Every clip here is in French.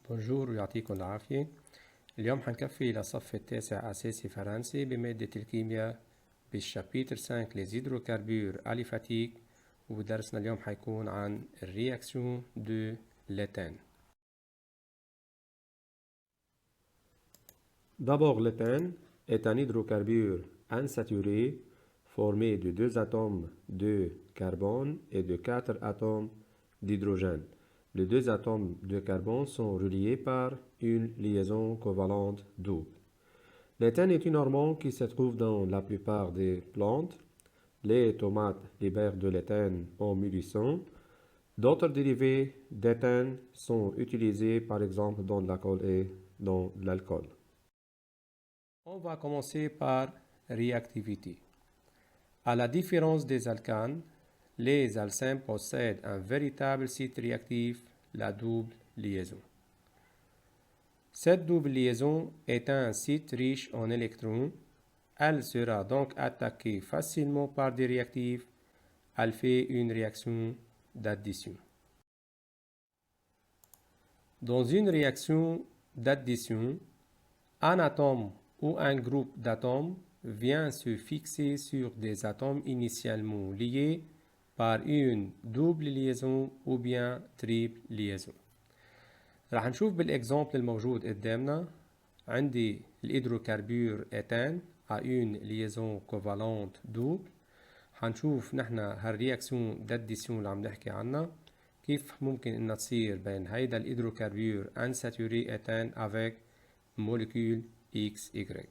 بونجور ويعطيكم العافية. اليوم حنكفي لصف التاسع أساسي فرنسي بمادة الكيمياء بالشابيتر 5 les hydrocarbures aliphatique، ودرسنا اليوم حيكون عن الرياكسيون دو l'éthane. D'abord, l'éthane est un hydrocarbure insaturé formé de 2 atomes de carbone et de 4 atomes d'hydrogène. Les 2 atomes de carbone sont reliés par une liaison covalente double. L'éthane est une hormone qui se trouve dans la plupart des plantes. Les tomates libèrent de l'éthane en mûrissant. D'autres dérivés d'éthane sont utilisés par exemple dans l'alcool et dans l'alcool. On va commencer par réactivité. À la différence des alcanes, les alcènes possèdent un véritable site réactif, la double liaison. Cette double liaison est un site riche en électrons. Elle sera donc attaquée facilement par des réactifs. Elle fait une réaction d'addition. Dans une réaction d'addition, un atome ou un groupe d'atomes vient se fixer sur des atomes initialement liés par une double liaison ou bien triple liaison. راح نشوف بالاكزامبل الموجود قدامنا. عندي الهيدروكربور ايثان à une liaison covalente double. حنشوف نحن هالرياكسيون داديسيون اللي عم نحكي عنها كيف ممكن انها تصير بين هيدا الهيدروكربور انساتوري ايثان avec molécule XY.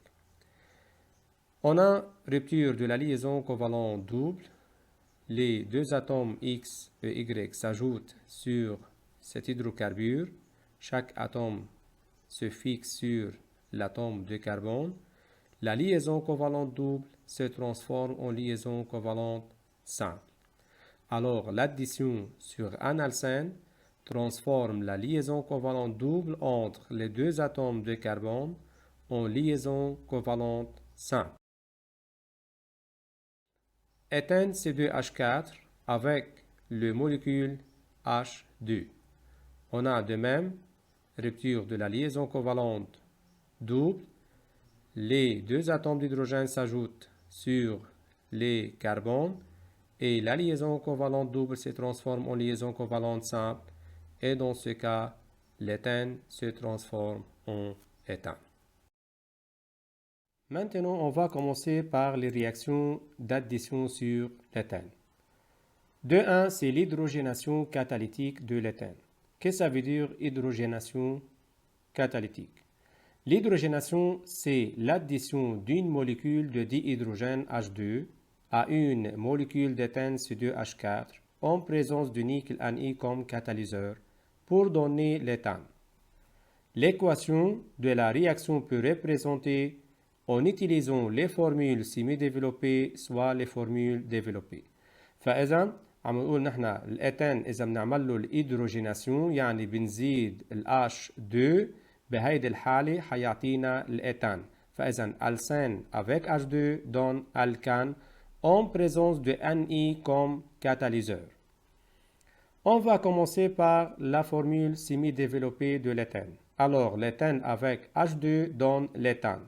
On a rupture de la liaison covalente double. Les deux atomes X et Y s'ajoutent sur cet hydrocarbure. Chaque atome se fixe sur l'atome de carbone. La liaison covalente double se transforme en liaison covalente simple. Alors, l'addition sur un alcène transforme la liaison covalente double entre les deux atomes de carbone en liaison covalente simple. Éthane C2H4 avec le molécule H2. On a de même rupture de la liaison covalente double. Les deux atomes d'hydrogène s'ajoutent sur les carbones et la liaison covalente double se transforme en liaison covalente simple et dans ce cas, l'éthane se transforme en éthane. Maintenant, on va commencer par les réactions d'addition sur l'éthane. De 1, c'est l'hydrogénation catalytique de l'éthane. Qu'est-ce que ça veut dire hydrogénation catalytique? L'hydrogénation, c'est l'addition d'une molécule de dihydrogène H2 à une molécule d'éthane C2H4 en présence de nickel Ni comme catalyseur pour donner l'éthane. L'équation de la réaction peut représenter en utilisant les formules semi-développées soit les formules développées. فإذا عم نقول نحن الإيثان إذا بنعمل له الهيدروجيناسيون يعني بنزيد ال H2 بهيدي الحالة حيعطينا الإيثان. فإذا alcène avec H2 donne alcane en présence de Ni comme catalyseur. On va commencer par la formule semi-développée de l'éthane. Alors, l'éthane avec H2 donne l'éthane.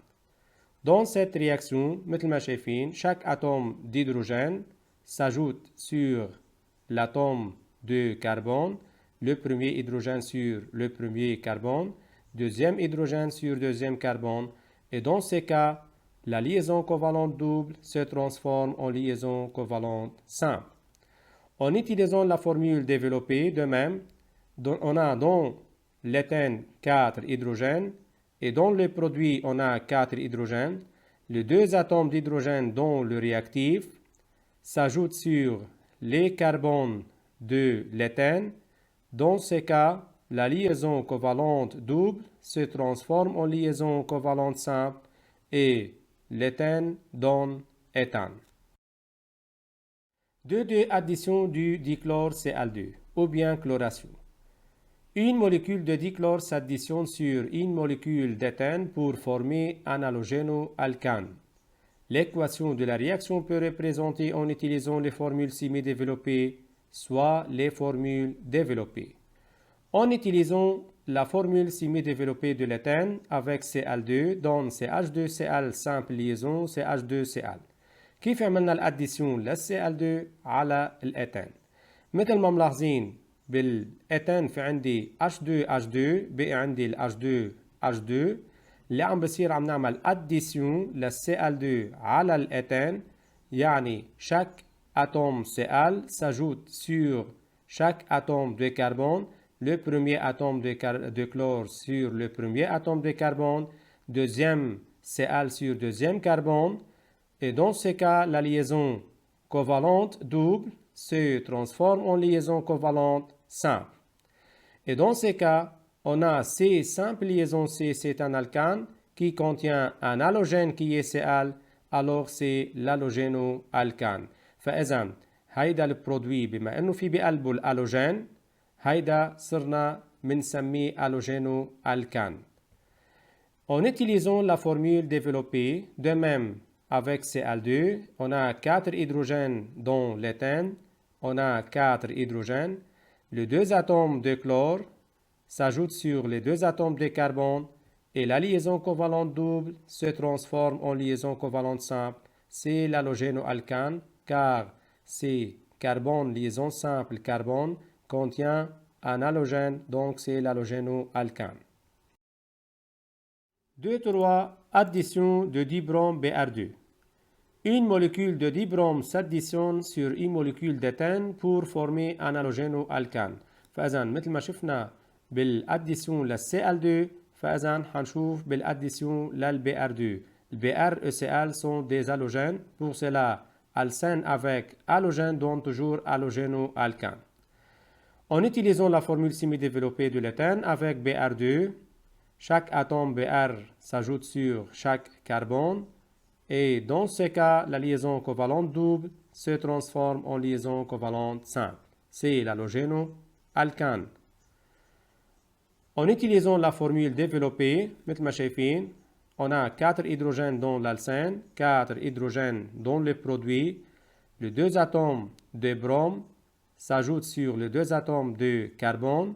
Dans cette réaction, مثل ما شايفين, chaque atome d'hydrogène s'ajoute sur l'atome de carbone, le premier hydrogène sur le premier carbone, deuxième hydrogène sur deuxième carbone, et dans ces cas, la liaison covalente double se transforme en liaison covalente simple. En utilisant la formule développée, de même, on a dans l'éthane 4 hydrogènes, et dans le produit, on a 4 hydrogènes. Les deux atomes d'hydrogène dans le réactif s'ajoutent sur les carbones de l'éthane. Dans ce cas, la liaison covalente double se transforme en liaison covalente simple et l'éthane donne éthane. 2,2 addition du dichlore Cl2 ou bien chloration. Une molécule de dichlore s'additionne sur une molécule d'éthane pour former un halogéno-alcane. L'équation de la réaction peut représenter en utilisant les formules semi-développées, soit les formules développées. En utilisant la formule semi-développée de l'éthène avec Cl2 donne CH2Cl simple liaison CH2Cl. كيف عملنا الاديسيون للCl2 على الايثان؟ مثل ما ملاحظين بالايثان في عندي H2H2 بقي عندي ال H2H2 اللي عم بصير عم نعمل اديسيون للCl2 على الايثان يعني chaque atome Cl s'ajoute sur chaque atome de carbone, le premier atome de chlore sur le premier atome de carbone, deuxième Cl sur deuxième carbone, et dans ce cas, la liaison covalente double se transforme en liaison covalente simple. Et dans ce cas, on a C simple liaison C, c'est un alcane qui contient un halogène qui est Cl, alors c'est l'halogéno-alcane. فإذا هيدا البرودوي بما انه في بقلبه الالوجين هيدا صرنا بنسميه halogéno-alcane. En utilisant la formule développée, de même avec Cl2, on a 4 hydrogènes dans l'éthène, on a 4 hydrogènes. Les deux atomes de chlore s'ajoutent sur les deux atomes de carbone et la liaison covalente double se transforme en liaison covalente simple. C'est l'halogéno-alcane car c'est carbone liaison simple carbone contient un halogène, donc c'est l'halogéno-alcane. 2-3 addition de dibrome Br2. Une molécule de dibrome s'additionne sur une molécule d'éthène pour former un halogéno-alcane. فإذا مثل ما شفنا بالاديسيون للCl2 فإذا حنشوف بالاديسيون للBr2. Le Br et Cl sont des halogènes, pour cela alcène avec halogène donne toujours halogéno-alcane. En utilisant la formule semi-développée de l'éthène avec Br2, chaque atome Br s'ajoute sur chaque carbone et dans ce cas, la liaison covalente double se transforme en liaison covalente simple. C'est l'halogéno-alcane. En utilisant la formule développée, مثل ما شايفين, on a 4 hydrogènes dans l'alcène, 4 hydrogènes dans le produit. Les deux atomes de brome s'ajoutent sur les deux atomes de carbone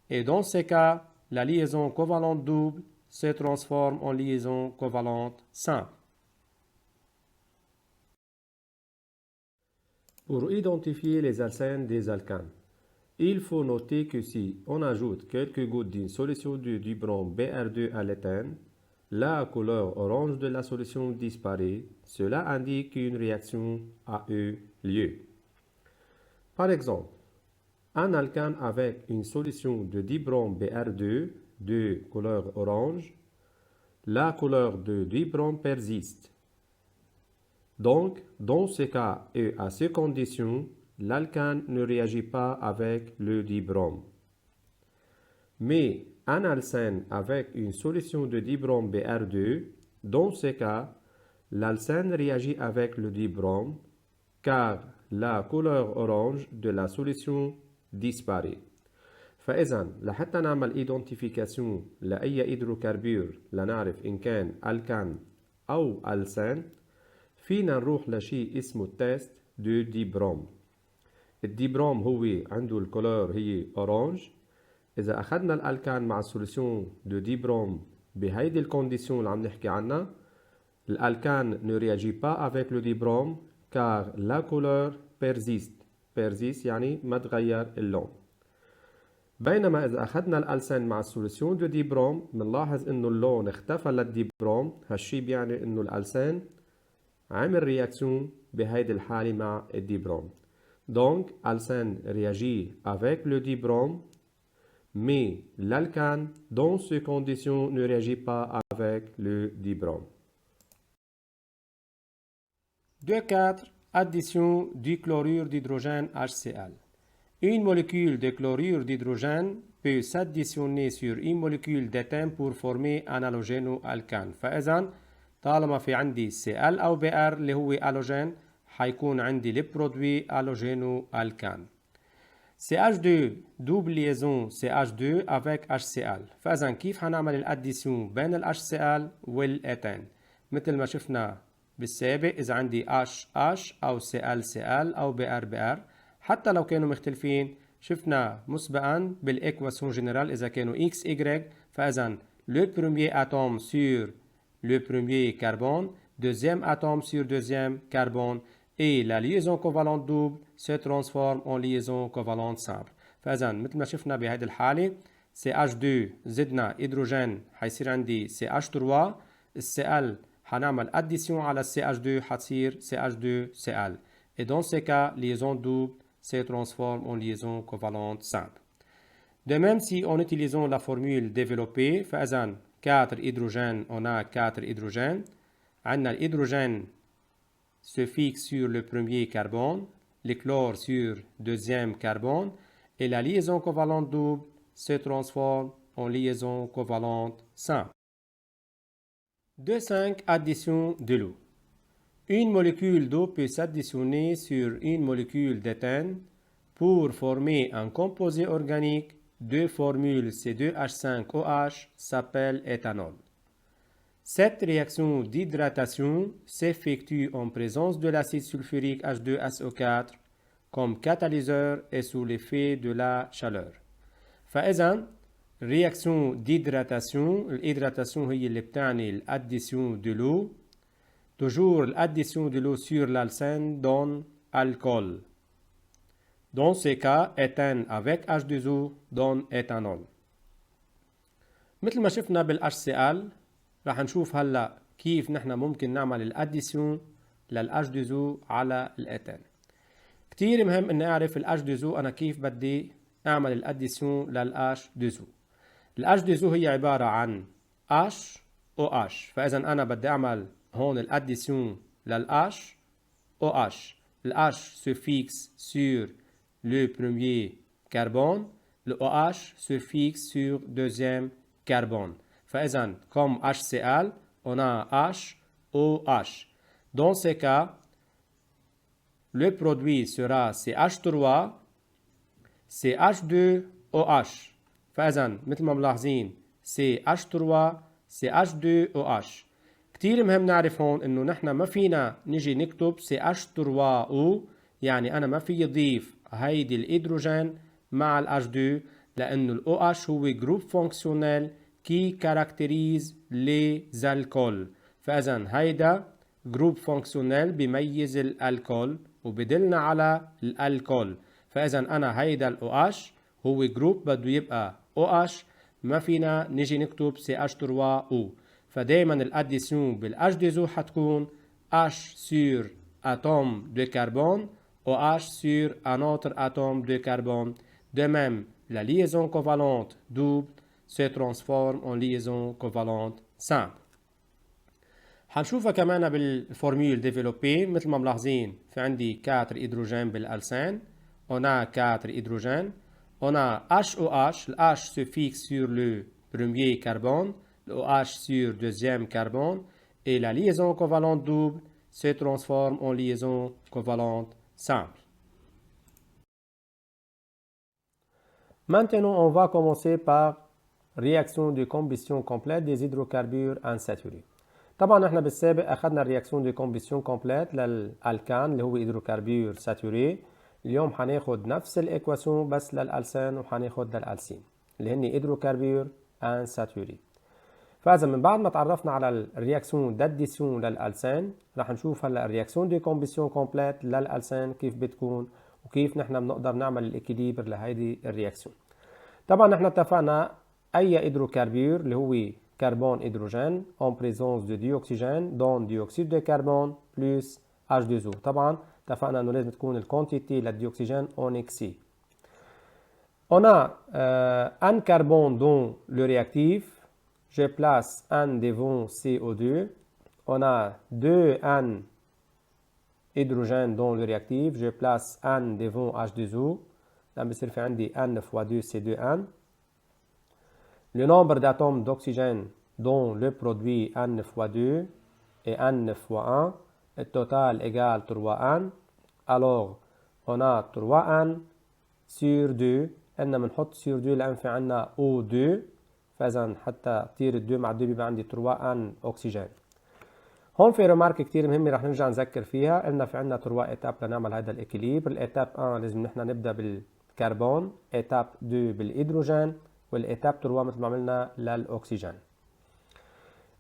et dans ce cas, la liaison covalente double se transforme en liaison covalente simple. Pour identifier les alcènes des alcanes, il faut noter que si on ajoute quelques gouttes d'une solution de dibrome Br2 à l'éthène, la couleur orange de la solution disparaît. Cela indique qu'une réaction a eu lieu. Par exemple, un alcane avec une solution de dibrome Br2 de couleur orange, la couleur de dibrome persiste. Donc, dans ce cas et à ces conditions, l'alcane ne réagit pas avec le dibrome. Mais un alcène avec une solution de dibrome Br2, dans ce cas, l'alcène réagit avec le dibrome car la couleur orange de la solution disparaît. فإذا لحتى نعمل identification لأي هيدروكربور لنعرف إن كان ألكان أو ألسان فينا نروح لشيء اسمه التيست دو ديبروم. الديبروم هو عنده الكولور هي أورانج. إذا أخذنا الألكان مع السوليسيون دو ديبروم بهيدي الكونديسيون اللي عم نحكي عنها الألكان ne réagit pas avec le dibrome car la couleur persiste. persiste يعني ما تغير اللون. بينما إذا أخذنا الألسان مع السوليسيون دو ديبروم بنلاحظ إنه اللون اختفى للديبروم. هالشي بيعني إنه الألسان عمل رياكسيون بهيدي الحالة مع الديبروم. Donc, alcène réagit avec le dibrome, mais l'alcane, dans ces conditions, ne réagit pas avec le dibrome. 2-4 Addition du chlorure d'hydrogène HCl. Une molécule de chlorure d'hydrogène peut s'additionner sur une molécule d'éthène pour former un halogéno-alcane. فإذا طالما في عندي Cl أو Br اللي هو halogène حيكون عندي البرودوي halogéno-alcane. CH2 double liaison CH2 avec HCl. فإذا كيف حنعمل الاديسيون بين ال HCl والإيثان؟ مثل ما شفنا بالسابق إذا عندي HH أو CL CL أو BR BR حتى لو كانوا مختلفين شفنا مسبقا بالايكواسيون جنرال إذا كانوا X, Y فإذا le premier atome sur le premier carbone, deuxième atome sur deuxième carbone et la liaison covalente double se transforme en liaison covalente simple. فإذا مثل ما شفنا بهذه الحالة CH2 زدنا هيدروجين حيصير عندي CH3 الCl حنعمل addition على CH2 حتصير CH2Cl et dans ce cas liaison double se transforme en liaison covalente simple. De même si en utilisant la formule développée فإذا 4 hydrogènes on a 4 hydrogènes عندنا l'hydrogène se fixe sur le premier carbone, le chlore sur deuxième carbone et la liaison covalente double se transforme en liaison covalente simple. 2,5 Addition de l'eau. Une molécule d'eau peut s'additionner sur une molécule d'éthène pour former un composé organique. Deux formules C2H5OH s'appellent éthanol. Cette réaction d'hydratation s'effectue en présence de l'acide sulfurique H2SO4 comme catalyseur et sous l'effet de la chaleur. فإذا réaction d'hydratation الhydratation هي اللي بتعني l'addition de l'eau. Toujours l'addition de l'eau sur l'alcène donne alcool. Dans ce cas, éthène avec H2O donne éthanol. مثل ما شفنا بالHCl رح نشوف هلا كيف نحن ممكن نعمل الاديسيون للH2O على الإيثان. كتير مهم اني اعرف الH2O انا كيف بدي اعمل الاديسيون للH2O. الH2O هي عبارة عن HOH فاذا انا بدي اعمل هون الاديسيون للH OH. الH se fixe sur le premier carbone, le OH se fixe sur deuxième carbone. فإذا comme HCl, on a HOH. Dans ce cas, le produit sera CH3, CH2OH. فإذا مثل ما ملاحظين CH3 CH2OH. كتير مهم نعرف هون إنه نحن ما فينا نجي نكتب CH3O يعني أنا ما في أضيف هيدي الهيدروجين مع ال H2 لأنه ال OH هو جروب فونكسيونيل qui caractérise les alcools. فإذا هيدا جروب فونكسيونيل بيميز الألكول وبدلنا على الألكول. فإذا أنا هيدا ال OH هو جروب بده يبقى OH ما فينا نجي نكتب CH3O. فدايما الاديسيون بالH2O حتكون H sur atome de carbone OH sur un autre atome de carbone. De même, la liaison covalente double se transforme en liaison covalente simple. حنشوفها كمان بالفورمول ديفلوبي مثل ما ملاحظين في عندي 4 هيدروجين بالالسين. On a 4 hydrogènes. On a HOH. Le H se fixe sur le premier carbone, le OH sur deuxième carbone et la liaison covalente double se transforme en liaison covalente simple. Maintenant, on va commencer par réaction de combustion complète des hydrocarbures insaturés. طبعا احنا بالسابق اخذنا الرياكسيون دي كومبسيون كومبليت للالكان اللي هو هيدروكاربور ساتوري. اليوم حناخد نفس الايكواسيون بس للالسين وحناخد للالسين اللي هن هيدروكاربور انساتوري. فاذا من بعد ما تعرفنا على الرياكسيون داديسيون للالسين رح نشوف هلا الرياكسيون دي كومبسيون كومبليت للالسين كيف بتكون وكيف نحن بنقدر نعمل الاكيليبر لهيدي الرياكسيون. طبعا نحن اتفقنا اي هيدروكاربور اللي هو carbone hydrogène en présence de dioxygène donne dioxyde de carbone plus H2O. طبعا اتفقنا انه لازم تكون الكونتيتي للديوكسيجين en excès. On a un carbone dans le réactif. Je place un devant CO2. On a 2 N hydrogène dans le réactif. Je place un devant H2O. لما بصير في عندي N fois 2 c'est 2N. Le nombre d'atomes d'oxygène dans le produit N fois 2 et N fois 1, le total égale 3N. Alors, on a 3N sur 2. إننا بنحط sur 2 لأن في عنا O2. فإذا حتى تطير 2 مع 2 بيبقى عندي 3N أكسجين. هون في ريمارك كتير مهمة رح نرجع نذكر فيها. قلنا في عنا 3 إتاب لنعمل هذا الإكيليبر. الإتاب 1 لازم نحن نبدأ كربون، étape 2 بالهيدروجين، والإتاب 3 مثل ما عملنا للأكسجين.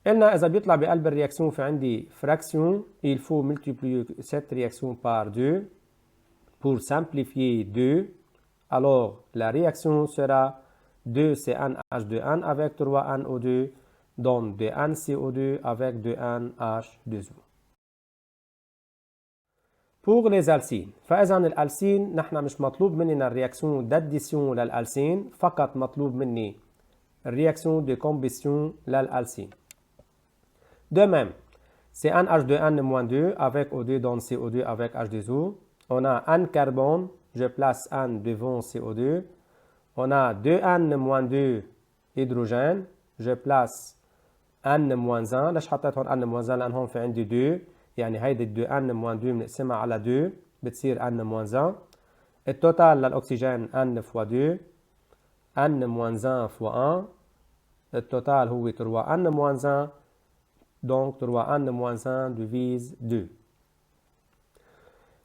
قلنا إذا بيطلع بقلب الرياكسيون في عندي fraction, il faut multiplier cette réaction par 2 pour simplifier 2. Alors, la réaction sera 2CnH2n avec 3NO2 donne 2NCO2 avec 2NH2O. Pour les alcynes، فإذا الألسين نحن مش مطلوب مننا الرياكسيون d'addition للألسين، فقط مطلوب مني الرياكسيون de combustion للألسين. De même, CnH2n-2 avec O2 donne CO2 avec H2O. On a N carbone, je place N devant CO2. On a 2N-2 hydrogène, je place N-1. ليش حطيت هون N-1؟ لأن هون في عندي 2، يعني هيدي 2N-2 بنقسمها على 2 بتصير N-1. التوتال للأكسجين N fois 2 N-1 fois 1. التوتال هو 3N-1. Donc 3N-1 divise 2.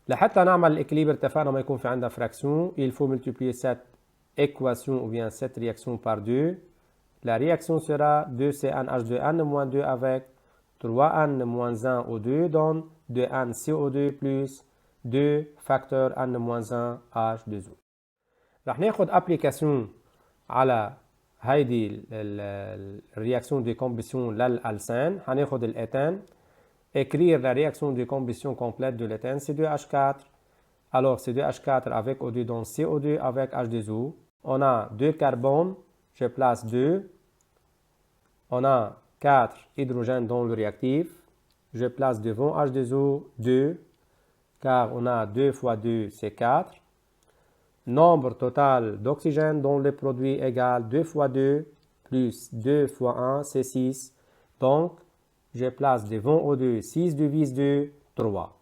لحتى نعمل الإكليبر اتفقنا ما يكون في عندنا fraction, il faut multiplier cette équation ou bien cette réaction par 2. La réaction sera 2CnH2n-2 avec 3N-1O2 donne 2NCO2 plus 2 facteur N-1H2O. رح ناخد application على هيدي الرياكسيون دي كومبسيون للألسان. هناخد الإيثان. Écrire la réaction de combustion complète de l'éthane, C2H4. Alors, C2H4 avec O2 donne CO2 avec H2O. On a 2 carbones, je place 2. On a 4 hydrogènes dans le réactif. Je place devant H2O 2, car on a 2 fois 2, c'est 4. Nombre total d'oxygène dans le produit égale 2 fois 2 plus 2 fois 1, c'est 6. Donc, je place devant O2 6 divise 2, 3.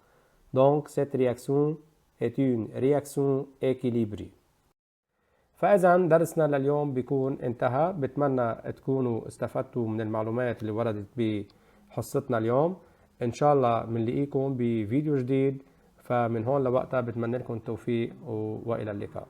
Donc, cette réaction est une réaction équilibrée. فإذا درسنا لليوم بيكون انتهى. بتمنى تكونوا استفدتوا من المعلومات اللي وردت بحصتنا اليوم. إن شاء الله بنلاقيكم بفيديو جديد. فمن هون لوقتها بتمنى لكم التوفيق وإلى اللقاء.